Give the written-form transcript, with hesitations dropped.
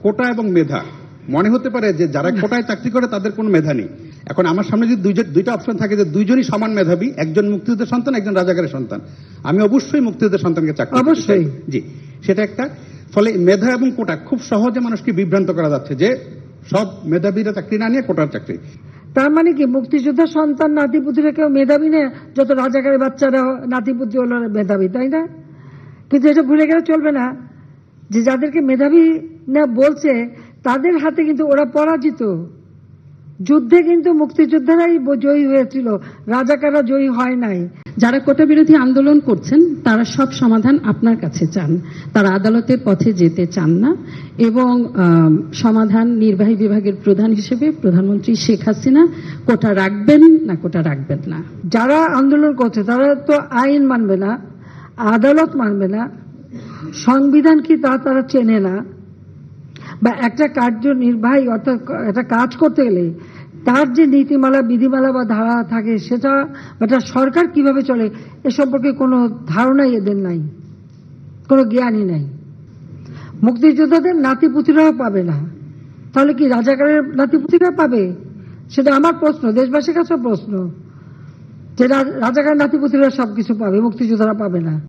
কোটা এবং মেধা মনে হতে পারে যে যারা কোটায় চাকরি করে তাদের কোনো মেধা নেই। এখন আমার সামনে যদি দুইটা অপশন থাকে যে দুইজনই সমান মেধাবী, একজন মুক্তিযুদ্ধের সন্তান, একজন রাজাকারের সন্তান, আমি অবশ্যই মুক্তিযুদ্ধের সন্তানকে চাকরি দিতে চাই। জি, সেটা একটা। ফলে মেধা এবং কোটা খুব সহজে মানুষকে বিভ্রান্ত করা যাচ্ছে যে সব মেধাবীরা চাকরি না নিয়ে কোটার চাকরি। তার মানে কি মুক্তিযোদ্ধার সন্তান নাতিপুতিরা কেউ মেধাবী না, যত রাজাকারের বাচ্চারা নাতিপুতি হলো মেধাবী, তাই না? কিন্তু এটা ভুলে গেলে চলবে না যে যাদেরকে মেধাবী না বলছে তাদের হাতে কিন্তু ওরা পরাজিত। যুদ্ধে কিন্তু মুক্তিযোদ্ধারাই জয়ী হয়েছিল, রাজাকাররা জয়ী হয় নাই। যারা কোটা বিরোধী আন্দোলন করছেন তারা সব সমাধান আপনার কাছে চান, তারা আদালতের পথে যেতে চান না, এবং সমাধান নির্বাহী বিভাগের প্রধান হিসেবে প্রধানমন্ত্রী শেখ হাসিনা কোটা রাখবেন না কোটা রাখবেন না। যারা আন্দোলন করছে তারা তো আইন মানবে না, আদালত মানবে না, সংবিধান কি তা তারা চেনে না, বা একটা কার্যনির্বাহী অর্থাৎ একটা কাজ করতে গেলে তার যে নীতিমালা বিধিমালা বা ধারা থাকে সেটা একটা সরকার কিভাবে চলে এ সম্পর্কে কোনো ধারণাই এদের নাই, কোনো জ্ঞানই নাই। মুক্তিযোদ্ধাদের নাতিপুতিরাও পাবে না, তাহলে কি রাজাকারের নাতিপুতিরা পাবে? সেটা আমার প্রশ্ন, দেশবাসীর কাছে প্রশ্ন, যে রাজাকারের নাতিপুতিরা সবকিছু পাবে, মুক্তিযোদ্ধারা পাবে না।